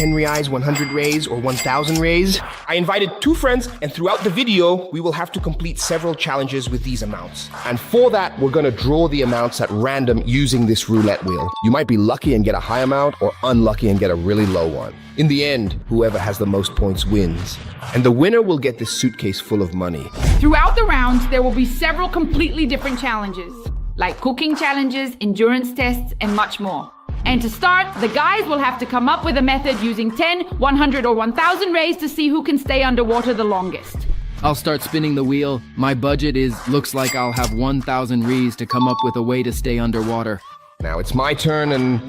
10 reais, 100 reais, or 1,000 reais. I invited 2 friends, and throughout the video, we will have to complete several challenges with these amounts. And for that, we're gonna draw the amounts at random using this roulette wheel. You might be lucky and get a high amount, or unlucky and get a really low one. In the end, whoever has the most points wins. And the winner will get this suitcase full of money. Throughout the rounds, there will be several completely different challenges, like cooking challenges, endurance tests, and much more. And to start, the guys will have to come up with a method using 10, 100, or 1,000 rays to see who can stay underwater the longest. I'll start spinning the wheel. My budget looks like I'll have 1,000 rees to come up with a way to stay underwater. Now it's my turn and...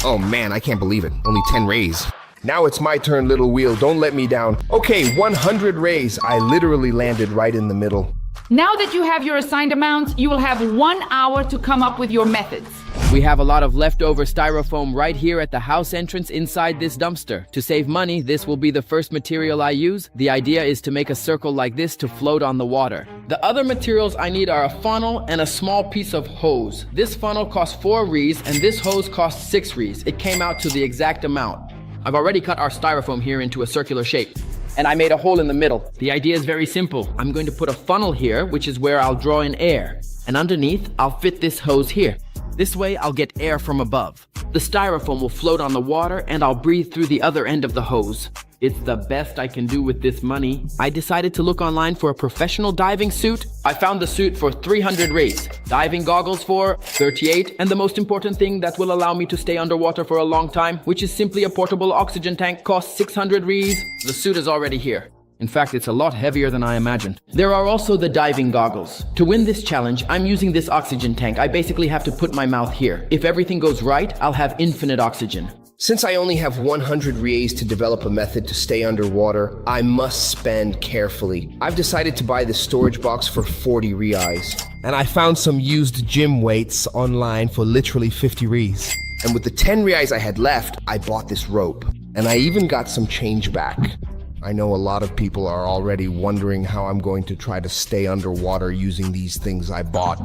Oh man, I can't believe it. Only 10 rays. Now it's my turn, little wheel. Don't let me down. Okay, 100 rays. I literally landed right in the middle. Now that you have your assigned amounts, you will have 1 hour to come up with your methods. We have a lot of leftover styrofoam right here at the house entrance inside this dumpster. To save money, this will be the first material I use. The idea is to make a circle like this to float on the water. The other materials I need are a funnel and a small piece of hose. This funnel costs 4 rees and this hose costs 6 rees. It came out to the exact amount. I've already cut our styrofoam here into a circular shape. And I made a hole in the middle. The idea is very simple. I'm going to put a funnel here, which is where I'll draw in air. And underneath, I'll fit this hose here. This way, I'll get air from above. The styrofoam will float on the water, and I'll breathe through the other end of the hose. It's the best I can do with this money. I decided to look online for a professional diving suit. I found the suit for 300 rays, diving goggles for 38, and the most important thing that will allow me to stay underwater for a long time, which is simply a portable oxygen tank, costs 600 rees. The suit is already here. In fact, it's a lot heavier than I imagined. There are also the diving goggles. To win this challenge, I'm using this oxygen tank. I basically have to put my mouth here. If everything goes right, I'll have infinite oxygen. Since I only have 100 reais to develop a method to stay underwater, I must spend carefully. I've decided to buy this storage box for 40 reais. And I found some used gym weights online for literally 50 reais. And with the 10 reais I had left, I bought this rope. And I even got some change back. I know a lot of people are already wondering how I'm going to try to stay underwater using these things I bought.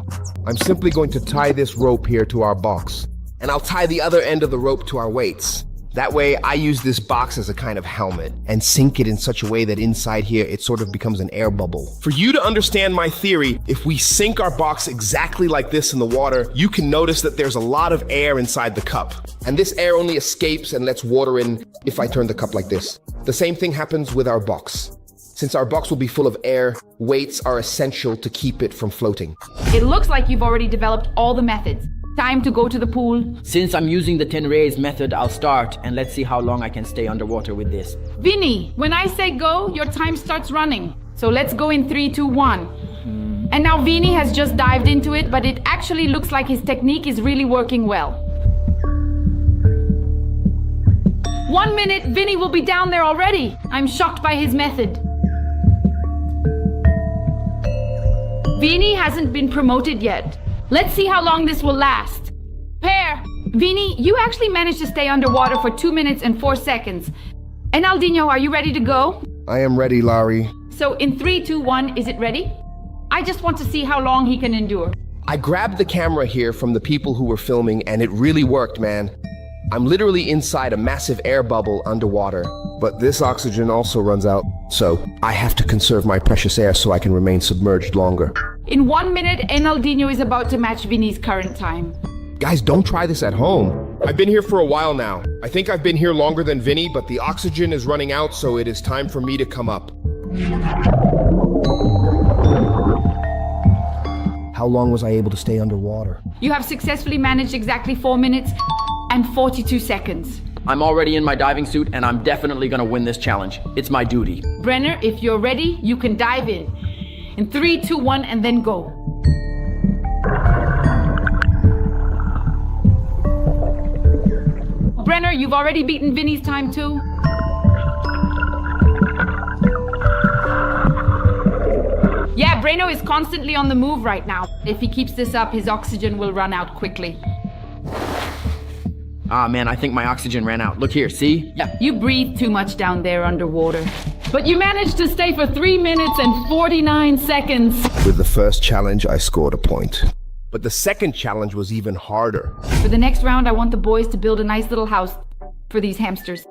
I'm simply going to tie this rope here to our box. And I'll tie the other end of the rope to our weights. That way, I use this box as a kind of helmet and sink it in such a way that inside here, it sort of becomes an air bubble. For you to understand my theory, if we sink our box exactly like this in the water, you can notice that there's a lot of air inside the cup. And this air only escapes and lets water in if I turn the cup like this. The same thing happens with our box. Since our box will be full of air, weights are essential to keep it from floating. It looks like you've already developed all the methods. Time to go to the pool. Since I'm using the 10 rays method, I'll start and let's see how long I can stay underwater with this. Vinny, when I say go, your time starts running. So let's go in 3, 2, 1. And now Vinny has just dived into it, but it actually looks like his technique is really working well. 1 minute, Vinny will be down there already. I'm shocked by his method. Vinny hasn't been promoted yet. Let's see how long this will last. Pear, Vinny, you actually managed to stay underwater for 2 minutes and 4 seconds. And Aldinho, are you ready to go? I am ready, Larry. So in 3, 2, 1, is it ready? I just want to see how long he can endure. I grabbed the camera here from the people who were filming and it really worked, man. I'm literally inside a massive air bubble underwater. But this oxygen also runs out, so I have to conserve my precious air so I can remain submerged longer. In 1 minute, Enaldinho is about to match Vinny's current time. Guys, don't try this at home. I've been here for a while now. I think I've been here longer than Vinny, but the oxygen is running out, so it is time for me to come up. How long was I able to stay underwater? You have successfully managed exactly 4 minutes and 42 seconds. I'm already in my diving suit and I'm definitely gonna win this challenge. It's my duty. Brenner, if you're ready, you can dive in. In 3, 2, 1, and then go. Brenner, you've already beaten Vinny's time too. Yeah, Breno is constantly on the move right now. If he keeps this up, his oxygen will run out quickly. Ah man, I think my oxygen ran out. Look here, see? Yeah, you breathe too much down there underwater. But you managed to stay for 3 minutes and 49 seconds. With the first challenge, I scored a point. But the second challenge was even harder. For the next round, I want the boys to build a nice little house. for these hamsters.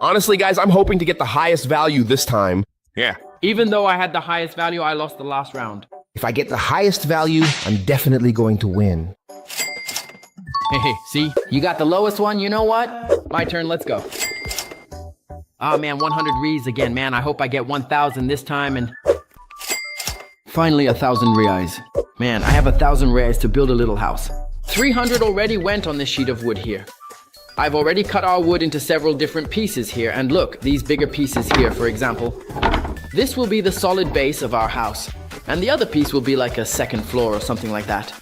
Honestly, guys, I'm hoping to get the highest value this time. Yeah. Even though I had the highest value, I lost the last round. If I get the highest value, I'm definitely going to win. Hey, see? You got the lowest one, you know what? My turn, let's go. Oh man, 100 reais again, man. I hope I get 1,000 this time and... Finally, 1,000 reais. Man, I have 1,000 reais to build a little house. 300 already went on this sheet of wood here. I've already cut our wood into several different pieces here, and look, these bigger pieces here, for example. This will be the solid base of our house, and the other piece will be like a second floor or something like that.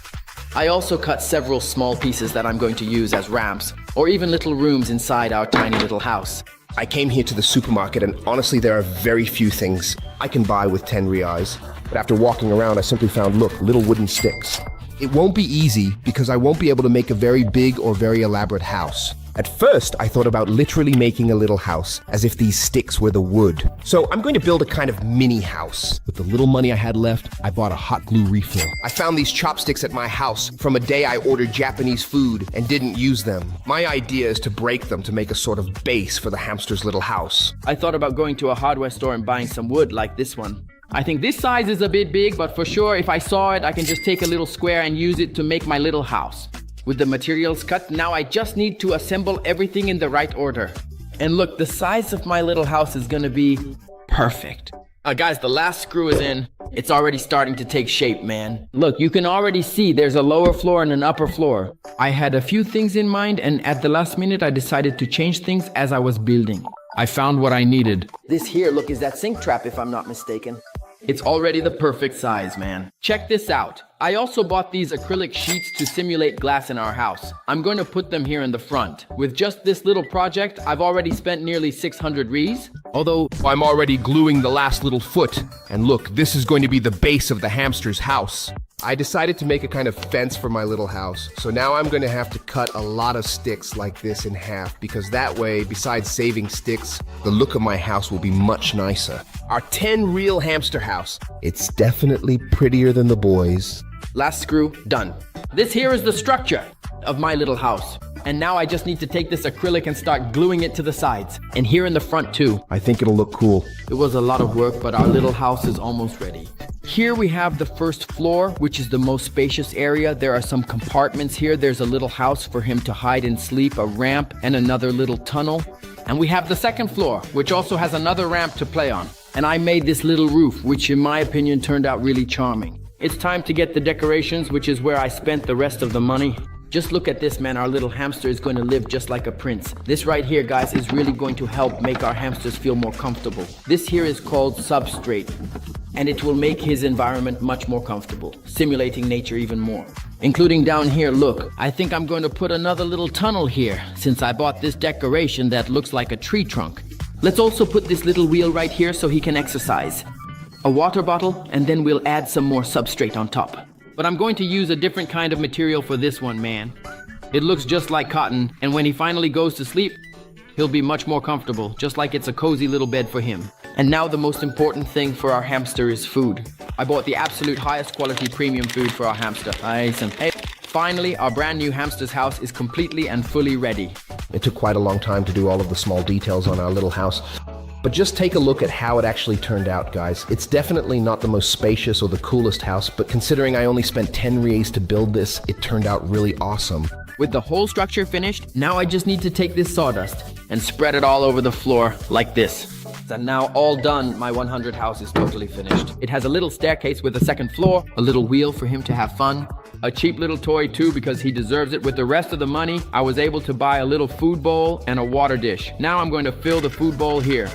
I also cut several small pieces that I'm going to use as ramps, or even little rooms inside our tiny little house. I came here to the supermarket, and honestly, there are very few things I can buy with 10 reais. But after walking around, I simply found, look, little wooden sticks. It won't be easy because I won't be able to make a very big or very elaborate house. At first, I thought about literally making a little house, as if these sticks were the wood. So I'm going to build a kind of mini house. With the little money I had left, I bought a hot glue refill. I found these chopsticks at my house from a day I ordered Japanese food and didn't use them. My idea is to break them to make a sort of base for the hamster's little house. I thought about going to a hardware store and buying some wood like this one. I think this size is a bit big, but for sure, if I saw it, I can just take a little square and use it to make my little house. With the materials cut, now I just need to assemble everything in the right order. And look, the size of my little house is gonna be perfect. Guys, the last screw is in. It's already starting to take shape, man. Look, you can already see there's a lower floor and an upper floor. I had a few things in mind, and at the last minute, I decided to change things as I was building. I found what I needed. This here, look, is that sink trap, if I'm not mistaken. It's already the perfect size, man. Check this out. I also bought these acrylic sheets to simulate glass in our house. I'm going to put them here in the front. With just this little project, I've already spent nearly 600 reais. Although I'm already gluing the last little foot. And look, this is going to be the base of the hamster's house. I decided to make a kind of fence for my little house. So now I'm going to have to cut a lot of sticks like this in half, because that way, besides saving sticks, the look of my house will be much nicer. Our 10 real hamster house. It's definitely prettier than the boys. Last screw, done. This here is the structure of my little house. And now I just need to take this acrylic and start gluing it to the sides. And here in the front too. I think it'll look cool. It was a lot of work, but our little house is almost ready. Here we have the first floor, which is the most spacious area. There are some compartments here. There's a little house for him to hide and sleep, a ramp, and another little tunnel. And we have the second floor, which also has another ramp to play on. And I made this little roof, which in my opinion turned out really charming. It's time to get the decorations, which is where I spent the rest of the money. Just look at this, man. Our little hamster is going to live just like a prince. This right here, guys, is really going to help make our hamsters feel more comfortable. This here is called substrate, and it will make his environment much more comfortable, simulating nature even more. Including down here, look, I think I'm going to put another little tunnel here, since I bought this decoration that looks like a tree trunk. Let's also put this little wheel right here so he can exercise. A water bottle, and then we'll add some more substrate on top. But I'm going to use a different kind of material for this one, man. It looks just like cotton, and when he finally goes to sleep, he'll be much more comfortable, just like it's a cozy little bed for him. And now the most important thing for our hamster is food. I bought the absolute highest quality premium food for our hamster. Nice and hey. Finally, our brand new hamster's house is completely and fully ready. It took quite a long time to do all of the small details on our little house. But just take a look at how it actually turned out, guys. It's definitely not the most spacious or the coolest house, but considering I only spent 10 reais to build this, it turned out really awesome. With the whole structure finished, now I just need to take this sawdust and spread it all over the floor like this. And now all done, my 100 house is totally finished. It has a little staircase with a second floor, a little wheel for him to have fun, a cheap little toy too because he deserves it. With the rest of the money, I was able to buy a little food bowl and a water dish. Now I'm going to fill the food bowl here.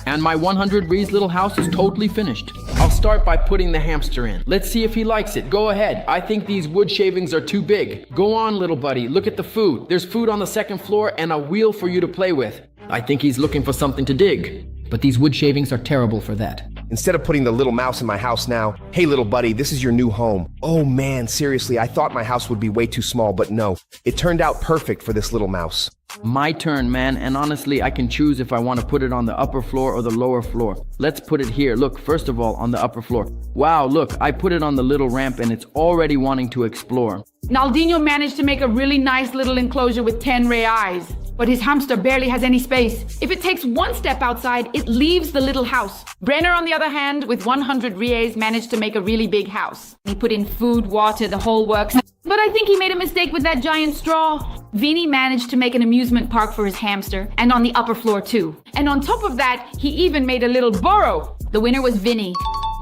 And my 100 reais little house is totally finished. I'll start by putting the hamster in. Let's see if he likes it. Go ahead. I think these wood shavings are too big. Go on, little buddy. Look at the food. There's food on the second floor and a wheel for you to play with. I think he's looking for something to dig. But these wood shavings are terrible for that. Instead of putting the little mouse in my house now, hey little buddy, this is your new home. Oh man, seriously, I thought my house would be way too small, but no. It turned out perfect for this little mouse. My turn, man, and honestly, I can choose if I want to put it on the upper floor or the lower floor. Let's put it here. Look, first of all, on the upper floor. Wow, look, I put it on the little ramp and it's already wanting to explore. Naldinho managed to make a really nice little enclosure with 10 reais. But his hamster barely has any space. If it takes one step outside, it leaves the little house. Brenner, on the other hand, with 100 reais, managed to make a really big house. He put in food, water, the whole works. But I think he made a mistake with that giant straw. Vinny managed to make an amusement park for his hamster, and on the upper floor too. And on top of that, he even made a little burrow. The winner was Vinny.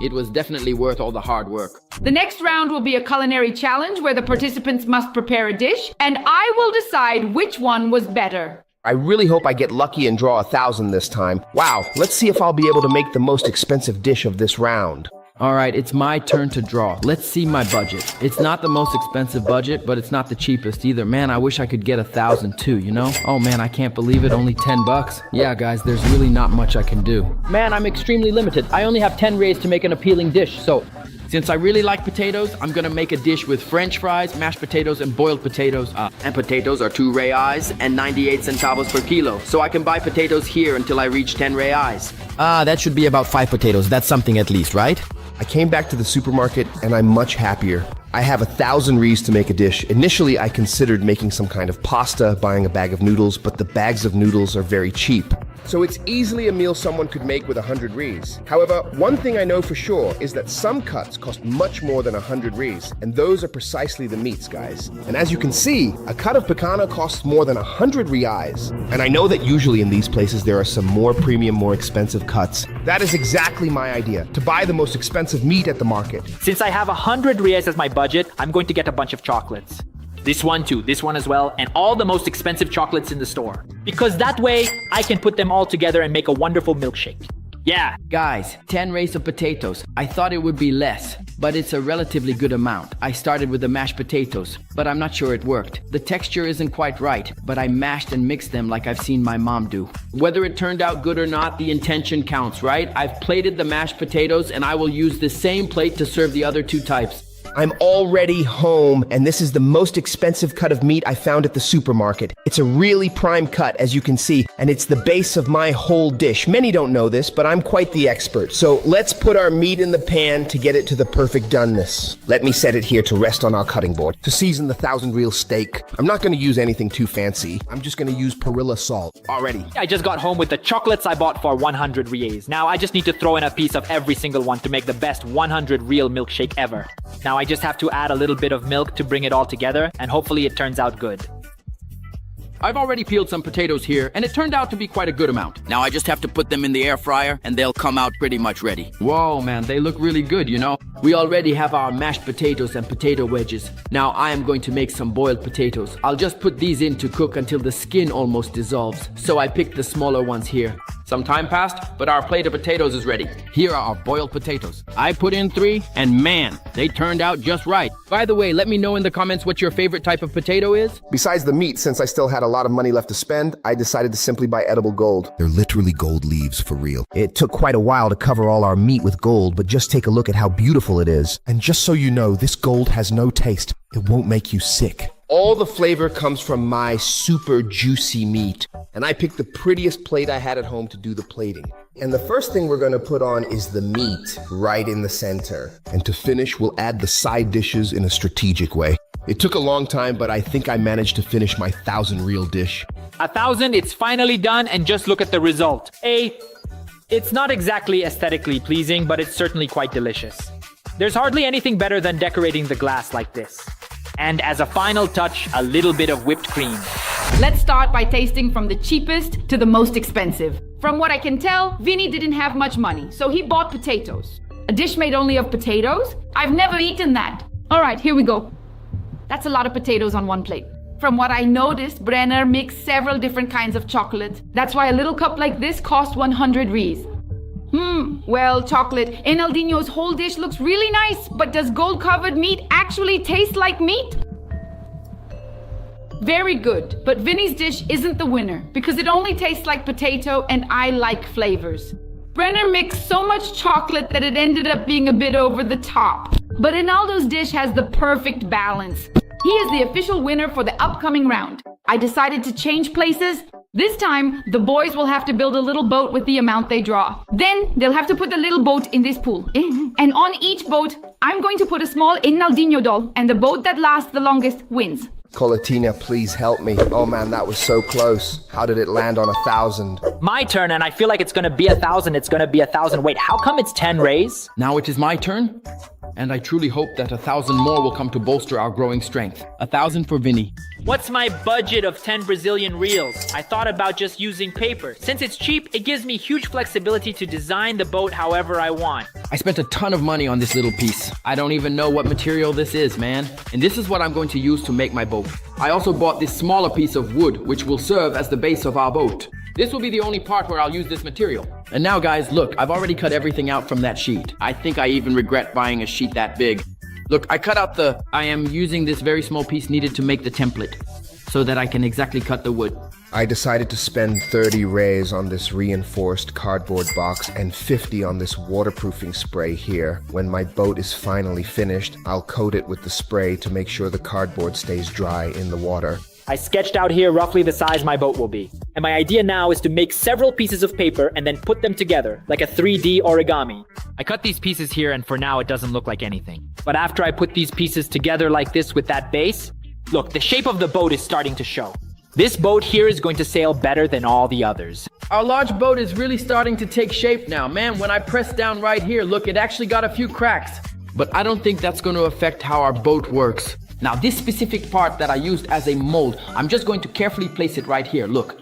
It was definitely worth all the hard work. The next round will be a culinary challenge where the participants must prepare a dish, and I will decide which one was better. I really hope I get lucky and draw 1,000 this time. Wow, let's see if I'll be able to make the most expensive dish of this round. All right, it's my turn to draw. Let's see my budget. It's not the most expensive budget, but it's not the cheapest either. Man, I wish I could get 1,000 too, you know? Oh man, I can't believe it, only 10 bucks. Yeah, guys, there's really not much I can do. Man, I'm extremely limited. I only have 10 rays to make an appealing dish, so since I really like potatoes, I'm gonna make a dish with French fries, mashed potatoes, and boiled potatoes. And potatoes are 2 reais and 98 centavos per kilo. So I can buy potatoes here until I reach 10 reais. That should be about 5 potatoes. That's something at least, right? I came back to the supermarket and I'm much happier. I have 1,000 reais to make a dish. Initially, I considered making some kind of pasta, buying a bag of noodles, but the bags of noodles are very cheap. So it's easily a meal someone could make with 100 reais. However, one thing I know for sure is that some cuts cost much more than 100 reais, and those are precisely the meats, guys. And as you can see, a cut of picana costs more than 100 reais. And I know that usually in these places there are some more premium, more expensive cuts. That is exactly my idea, to buy the most expensive meat at the market. Since I have 100 reais as my budget, I'm going to get a bunch of chocolates. This one too, this one as well, and all the most expensive chocolates in the store. Because that way, I can put them all together and make a wonderful milkshake. Yeah. Guys, 10 rays of potatoes. I thought it would be less, but it's a relatively good amount. I started with the mashed potatoes, but I'm not sure it worked. The texture isn't quite right, but I mashed and mixed them like I've seen my mom do. Whether it turned out good or not, the intention counts, right? I've plated the mashed potatoes, and I will use the same plate to serve the other 2 types. I'm already home, and this is the most expensive cut of meat I found at the supermarket. It's a really prime cut, as you can see, and it's the base of my whole dish. Many don't know this, but I'm quite the expert. So let's put our meat in the pan to get it to the perfect doneness. Let me set it here to rest on our cutting board. To season the 1,000 real steak, I'm not going to use anything too fancy. I'm just going to use perilla salt. Already. I just got home with the chocolates I bought for 100 reais. Now I just need to throw in a piece of every single one to make the best 100 real milkshake ever. Now I just have to add a little bit of milk to bring it all together, and hopefully it turns out good. I've already peeled some potatoes here, and it turned out to be quite a good amount. Now I just have to put them in the air fryer, and they'll come out pretty much ready. Whoa, man, they look really good, you know? We already have our mashed potatoes and potato wedges. Now I am going to make some boiled potatoes. I'll just put these in to cook until the skin almost dissolves. So I picked the smaller ones here. Some time passed, but our plate of potatoes is ready. Here are our boiled potatoes. I put in 3, and man, they turned out just right. By the way, let me know in the comments what your favorite type of potato is. Besides the meat, since I still had a lot of money left to spend, I decided to simply buy edible gold. They're literally gold leaves for real. It took quite a while to cover all our meat with gold, but just take a look at how beautiful it is. And just so you know, this gold has no taste. It won't make you sick. All the flavor comes from my super juicy meat. And I picked the prettiest plate I had at home to do the plating. And the first thing we're gonna put on is the meat right in the center. And to finish, we'll add the side dishes in a strategic way. It took a long time, but I think I managed to finish my 1,000 real dish. 1,000, it's finally done, and just look at the result. It's not exactly aesthetically pleasing, but it's certainly quite delicious. There's hardly anything better than decorating the glass like this. And as a final touch, a little bit of whipped cream. Let's start by tasting from the cheapest to the most expensive. From what I can tell, Vinny didn't have much money, so he bought potatoes. A dish made only of potatoes? I've never eaten that. All right, here we go. That's a lot of potatoes on one plate. From what I noticed, Brenner mixed several different kinds of chocolate. That's why a little cup like this cost 100 reais. Well, chocolate in El Dino's whole dish looks really nice, but does gold-covered meat actually taste like meat? Very good, but Vinny's dish isn't the winner because it only tastes like potato and I like flavors. Brenner mixed so much chocolate that it ended up being a bit over the top. But Ronaldo's dish has the perfect balance. He is the official winner for the upcoming round. I decided to change places. This time, the boys will have to build a little boat with the amount they draw. Then, they'll have to put the little boat in this pool. And on each boat, I'm going to put a small Ronaldinho doll, and the boat that lasts the longest wins. Colatina, please help me. Oh man, that was so close. How did it land on 1,000? My turn, and I feel like it's gonna be 1,000. It's gonna be 1,000. Wait, how come it's 10 rays? Now it is my turn, and I truly hope that 1,000 more will come to bolster our growing strength. 1,000 for Vinny. What's my budget of 10 Brazilian reals? I thought about just using paper. Since it's cheap, it gives me huge flexibility to design the boat however I want. I spent a ton of money on this little piece. I don't even know what material this is, man. And this is what I'm going to use to make my boat. I also bought this smaller piece of wood, which will serve as the base of our boat. This will be the only part where I'll use this material. And now guys, look, I've already cut everything out from that sheet. I think I even regret buying a sheet that big. Look, I cut out I am using this very small piece needed to make the template so that I can exactly cut the wood. I decided to spend 30 rays on this reinforced cardboard box and 50 on this waterproofing spray here. When my boat is finally finished, I'll coat it with the spray to make sure the cardboard stays dry in the water. I sketched out here roughly the size my boat will be. And my idea now is to make several pieces of paper and then put them together, like a 3D origami. I cut these pieces here and for now it doesn't look like anything. But after I put these pieces together like this with that base, look, the shape of the boat is starting to show. This boat here is going to sail better than all the others. Our large boat is really starting to take shape now. Man, when I press down right here, look, it actually got a few cracks. But I don't think that's going to affect how our boat works. Now, this specific part that I used as a mold, I'm just going to carefully place it right here, look.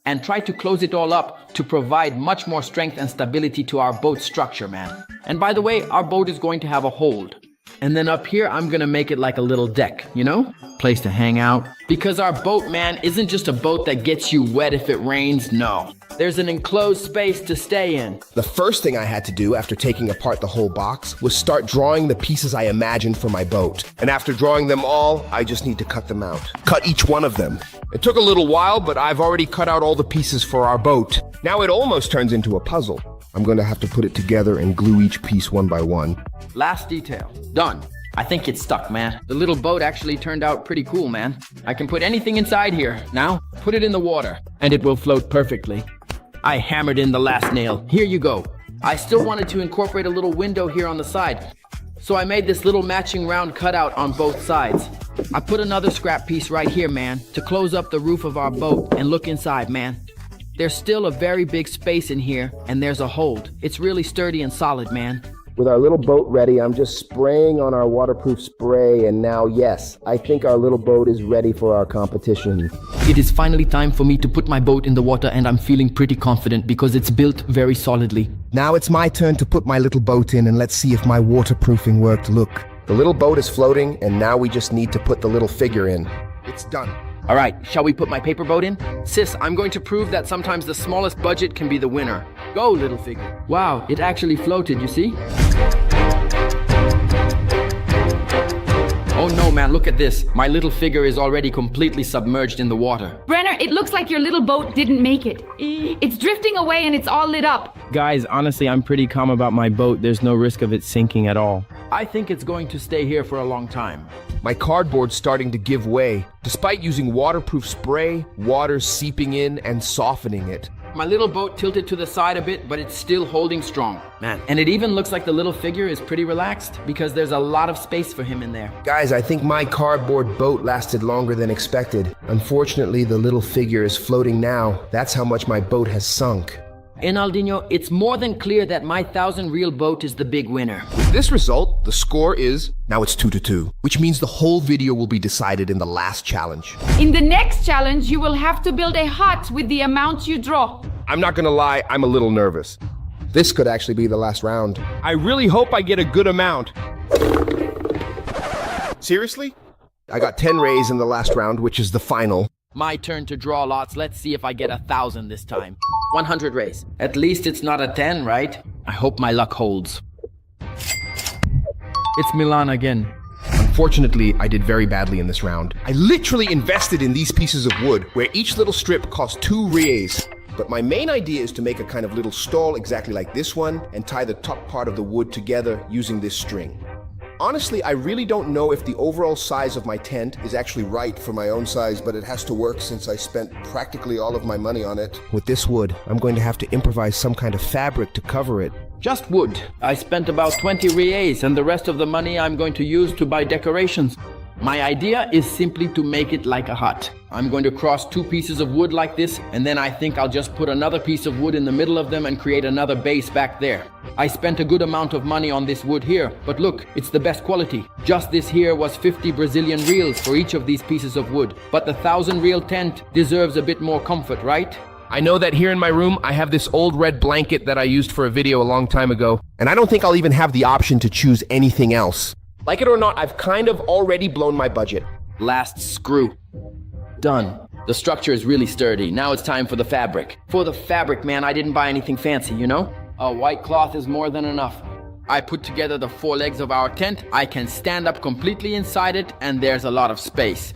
And try to close it all up to provide much more strength and stability to our boat structure, man. And by the way, our boat is going to have a hold. And then up here, I'm gonna make it like a little deck, you know? Place to hang out. Because our boat, man, isn't just a boat that gets you wet if it rains, no. There's an enclosed space to stay in. The first thing I had to do after taking apart the whole box was start drawing the pieces I imagined for my boat. And after drawing them all, I just need to cut them out. Cut each one of them. It took a little while, but I've already cut out all the pieces for our boat. Now it almost turns into a puzzle. I'm going to have to put it together and glue each piece one by one. Last detail. Done. I think it's stuck, man. The little boat actually turned out pretty cool, man. I can put anything inside here. Now, put it in the water, and it will float perfectly. I hammered in the last nail. Here you go. I still wanted to incorporate a little window here on the side, so I made this little matching round cutout on both sides. I put another scrap piece right here, man, to close up the roof of our boat and look inside, man. There's still a very big space in here, and there's a hold. It's really sturdy and solid, man. With our little boat ready, I'm just spraying on our waterproof spray, and now, yes, I think our little boat is ready for our competition. It is finally time for me to put my boat in the water, and I'm feeling pretty confident because it's built very solidly. Now it's my turn to put my little boat in, and let's see if my waterproofing worked. Look, the little boat is floating, and now we just need to put the little figure in. It's done. All right, shall we put my paper boat in? Sis, I'm going to prove that sometimes the smallest budget can be the winner. Go, little figure. Wow, it actually floated, you see? Oh no, man, look at this. My little figure is already completely submerged in the water. Brenner, it looks like your little boat didn't make it. It's drifting away and it's all lit up. Guys, honestly, I'm pretty calm about my boat. There's no risk of it sinking at all. I think it's going to stay here for a long time. My cardboard's starting to give way. Despite using waterproof spray, water's seeping in and softening it. My little boat tilted to the side a bit, but it's still holding strong. Man, and it even looks like the little figure is pretty relaxed because there's a lot of space for him in there. Guys, I think my cardboard boat lasted longer than expected. Unfortunately, the little figure is floating now. That's how much my boat has sunk. Enaldinho, it's more than clear that my 1,000-reel boat is the big winner. With this result, the score is, now it's 2-2, which means the whole video will be decided in the last challenge. In the next challenge, you will have to build a hut with the amount you draw. I'm not gonna lie, I'm a little nervous. This could actually be the last round. I really hope I get a good amount. Seriously? I got 10 rays in the last round, which is the final. My turn to draw lots. Let's see if I get 1,000 this time. 100 rays. At least it's not a 10, right? I hope my luck holds. It's Milan again. Unfortunately, I did very badly in this round. I literally invested in these pieces of wood, where each little strip cost 2 rays. But my main idea is to make a kind of little stall exactly like this one, and tie the top part of the wood together using this string. Honestly, I really don't know if the overall size of my tent is actually right for my own size, but it has to work since I spent practically all of my money on it. With this wood, I'm going to have to improvise some kind of fabric to cover it. Just wood. I spent about 20 reais, and the rest of the money I'm going to use to buy decorations. My idea is simply to make it like a hut. I'm going to cross 2 pieces of wood like this, and then I think I'll just put another piece of wood in the middle of them and create another base back there. I spent a good amount of money on this wood here, but look, it's the best quality. Just this here was 50 Brazilian reals for each of these pieces of wood. But the 1,000 real tent deserves a bit more comfort, right? I know that here in my room, I have this old red blanket that I used for a video a long time ago, and I don't think I'll even have the option to choose anything else. Like it or not, I've kind of already blown my budget. Last screw. Done. The structure is really sturdy. Now it's time for the fabric. For the fabric, man, I didn't buy anything fancy, you know? A white cloth is more than enough. I put together the 4 legs of our tent. I can stand up completely inside it, and there's a lot of space.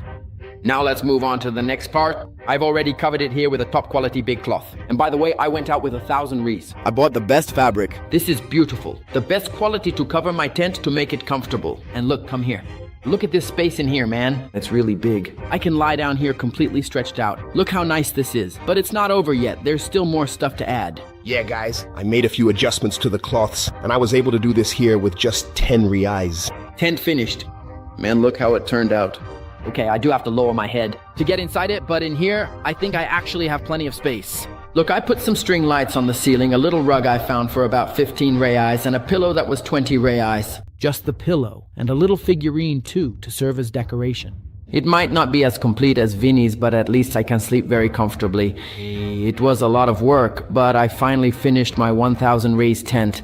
Now let's move on to the next part. I've already covered it here with a top quality big cloth. And by the way, I went out with 1,000 rees. I bought the best fabric. This is beautiful. The best quality to cover my tent to make it comfortable. And look, come here. Look at this space in here, man. It's really big. I can lie down here completely stretched out. Look how nice this is. But it's not over yet. There's still more stuff to add. Yeah, guys, I made a few adjustments to the cloths, and I was able to do this here with just 10 reais. Tent finished. Man, look how it turned out. Okay, I do have to lower my head to get inside it, but in here, I think I actually have plenty of space. Look, I put some string lights on the ceiling, a little rug I found for about 15 reais, and a pillow that was 20 reais. Just the pillow, and a little figurine too, to serve as decoration. It might not be as complete as Vinny's, but at least I can sleep very comfortably. It was a lot of work, but I finally finished my 1,000 reais tent.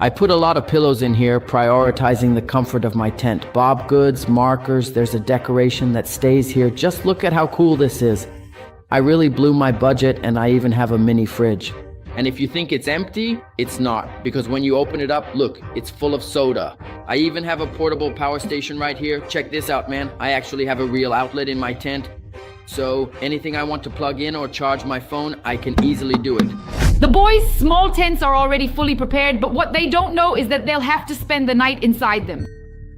I put a lot of pillows in here, prioritizing the comfort of my tent. Bob goods, markers, there's a decoration that stays here. Just look at how cool this is. I really blew my budget, and I even have a mini fridge. And if you think it's empty, it's not, because when you open it up, look, it's full of soda. I even have a portable power station right here. Check this out, man. I actually have a real outlet in my tent. So anything I want to plug in or charge my phone, I can easily do it. The boys' small tents are already fully prepared, but what they don't know is that they'll have to spend the night inside them.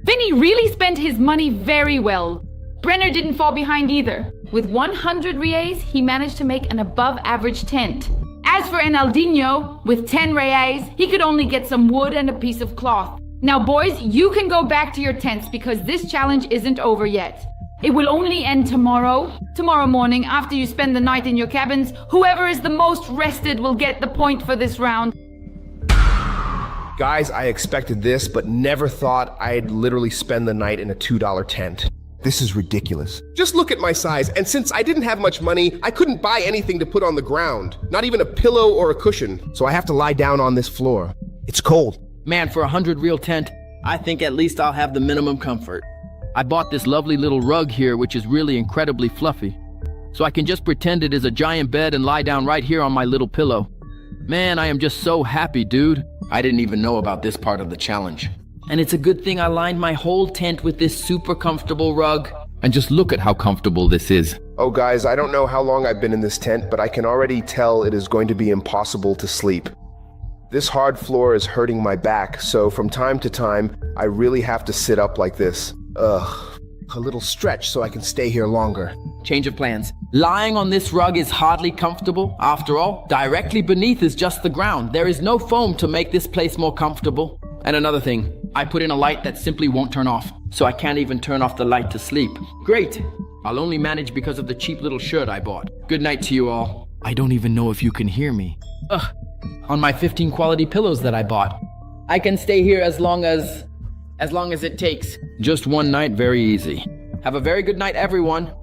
Vinny really spent his money very well. Brenner didn't fall behind either. With 100 reais, he managed to make an above-average tent. As for Enaldinho, with 10 reais, he could only get some wood and a piece of cloth. Now boys, you can go back to your tents because this challenge isn't over yet. It will only end tomorrow. Tomorrow morning, after you spend the night in your cabins, whoever is the most rested will get the point for this round. Guys, I expected this, but never thought I'd literally spend the night in a $2 tent. This is ridiculous. Just look at my size, and since I didn't have much money, I couldn't buy anything to put on the ground. Not even a pillow or a cushion, so I have to lie down on this floor. It's cold. Man, for 100 real tent, I think at least I'll have the minimum comfort. I bought this lovely little rug here, which is really incredibly fluffy. So I can just pretend it is a giant bed and lie down right here on my little pillow. Man, I am just so happy, dude. I didn't even know about this part of the challenge. And it's a good thing I lined my whole tent with this super comfortable rug. And just look at how comfortable this is. Oh guys, I don't know how long I've been in this tent, but I can already tell it is going to be impossible to sleep. This hard floor is hurting my back, so from time to time, I really have to sit up like this. Ugh. A little stretch so I can stay here longer. Change of plans. Lying on this rug is hardly comfortable. After all, directly beneath is just the ground. There is no foam to make this place more comfortable. And another thing, I put in a light that simply won't turn off, so I can't even turn off the light to sleep. Great. I'll only manage because of the cheap little shirt I bought. Good night to you all. I don't even know if you can hear me. Ugh. On my 15 quality pillows that I bought. I can stay here as long as it takes. Just one night, very easy. Have a very good night, everyone.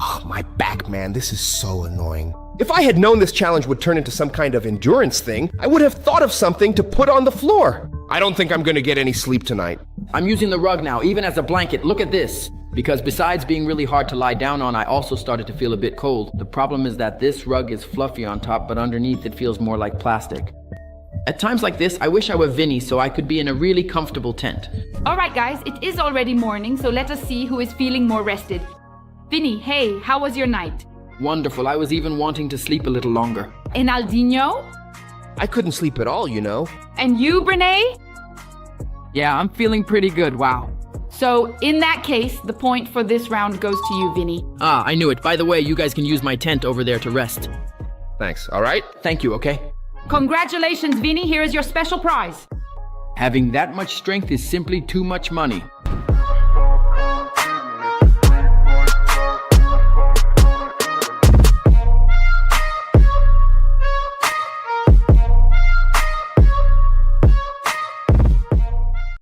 Oh, my back, man, this is so annoying. If I had known this challenge would turn into some kind of endurance thing, I would have thought of something to put on the floor. I don't think I'm gonna get any sleep tonight. I'm using the rug now, even as a blanket. Look at this. Because besides being really hard to lie down on, I also started to feel a bit cold. The problem is that this rug is fluffy on top, but underneath it feels more like plastic. At times like this, I wish I were Vinny so I could be in a really comfortable tent. All right, guys, it is already morning, so let us see who is feeling more rested. Vinny, hey, how was your night? Wonderful. I was even wanting to sleep a little longer. Enaldinho? I couldn't sleep at all, you know. And you, Brene? Yeah, I'm feeling pretty good. Wow. So, in that case, the point for this round goes to you, Vinny. Ah, I knew it. By the way, you guys can use my tent over there to rest. Thanks, all right? Thank you, okay? Congratulations, Vinny. Here is your special prize. Having that much strength is simply too much money.